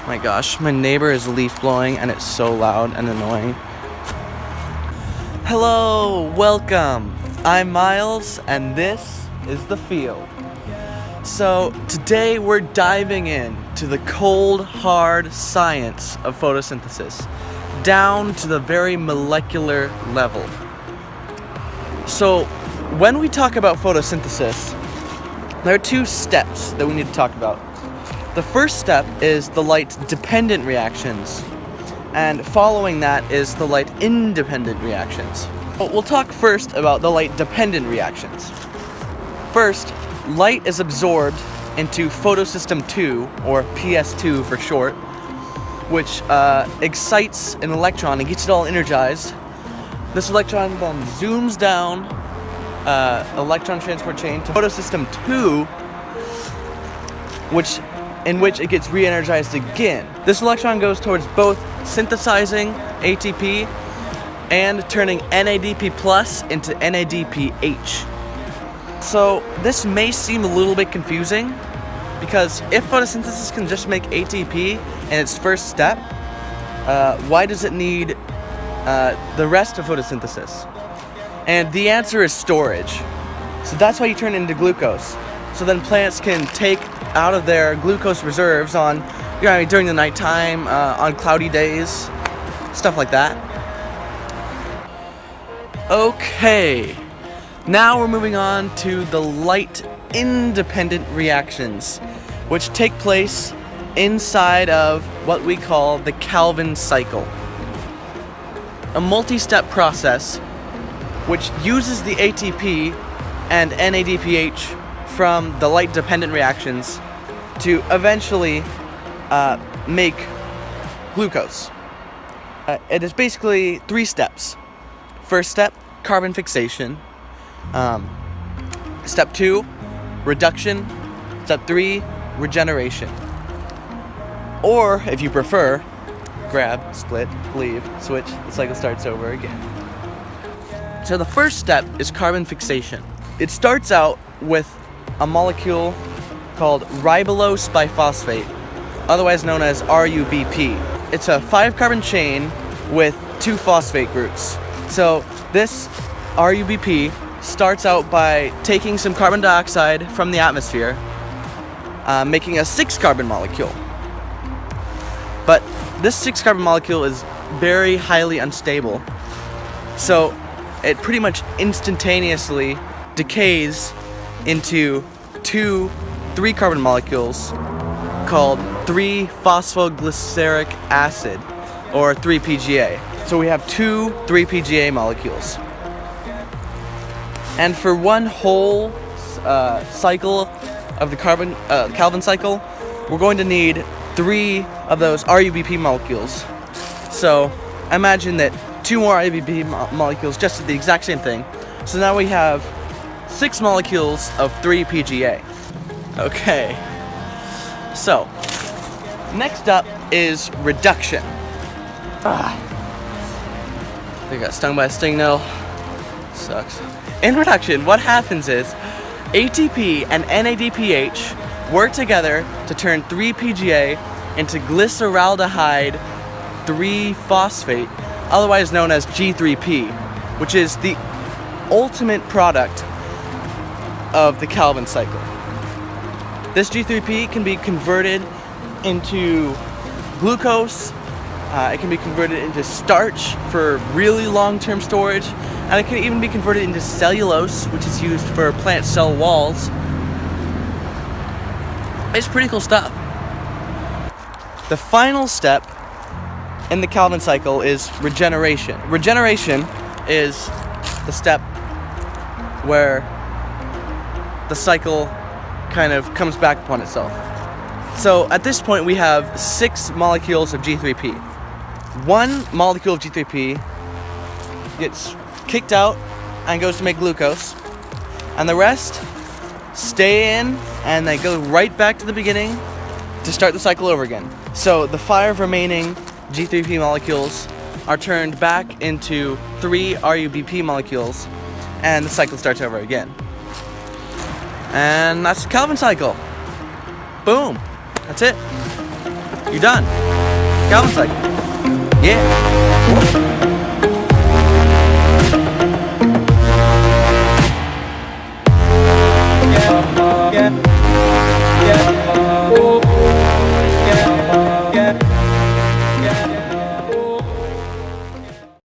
My gosh, my neighbor is leaf blowing and it's so loud and annoying. Hello, welcome. I'm Miles and this is The Field. So today we're diving in to the cold, hard science of photosynthesis, down to the very molecular level. So when we talk about photosynthesis, there are two steps that we need to talk about. The first step is the light-dependent reactions, and following that is the light-independent reactions. But we'll talk first about the light-dependent reactions. First, light is absorbed into photosystem 2, or PS2 for short, which excites an electron and gets it all energized. This electron then zooms down electron transport chain to photosystem 2, in which it gets re-energized again. This electron goes towards both synthesizing ATP and turning NADP plus into NADPH. So this may seem a little bit confusing, because if photosynthesis can just make ATP in its first step, why does it need the rest of photosynthesis? And the answer is storage. So that's why you turn it into glucose. So then plants can take out of their glucose reserves on, during the nighttime, on cloudy days, stuff like that. Okay, now we're moving on to the light-independent reactions, which take place inside of what we call the Calvin cycle. A multi-step process which uses the ATP and NADPH from the light-dependent reactions to eventually make glucose. It is basically 3 steps. First step, carbon fixation. Step 2, reduction. Step 3, regeneration. Or, if you prefer, grab, split, leave, switch, the cycle starts over again. So the first step is carbon fixation. It starts out with a molecule called ribulose biphosphate, otherwise known as RUBP. It's a 5-carbon chain with 2 phosphate groups. So this RUBP starts out by taking some carbon dioxide from the atmosphere, making a 6-carbon molecule. But this 6-carbon molecule is very highly unstable, so it pretty much instantaneously decays into 2 3-carbon molecules called 3-phosphoglyceric acid, or 3-PGA. So we have 2 3-PGA molecules. And for one whole cycle of the Calvin cycle, we're going to need 3 of those RUBP molecules. So imagine that 2 more RUBP molecules just did the exact same thing. So now we have 6 molecules of 3-PGA. Okay. So, next up is reduction. I got stung by a sting nail. Sucks. In reduction, what happens is ATP and NADPH work together to turn 3-PGA into glyceraldehyde 3-phosphate, otherwise known as G3P, which is the ultimate product of the Calvin cycle. This G3P can be converted into glucose, it can be converted into starch for really long-term storage, and it can even be converted into cellulose, which is used for plant cell walls. It's pretty cool stuff. The final step in the Calvin cycle is regeneration. Regeneration is the step where the cycle kind of comes back upon itself. So at this point we have 6 molecules of G3P. 1 molecule of G3P gets kicked out and goes to make glucose, and the rest stay in and they go right back to the beginning to start the cycle over again. So the 5 remaining G3P molecules are turned back into 3 RUBP molecules, and the cycle starts over again. And that's the Calvin cycle. Boom. That's it. You're done. Calvin cycle. Yeah. Yeah.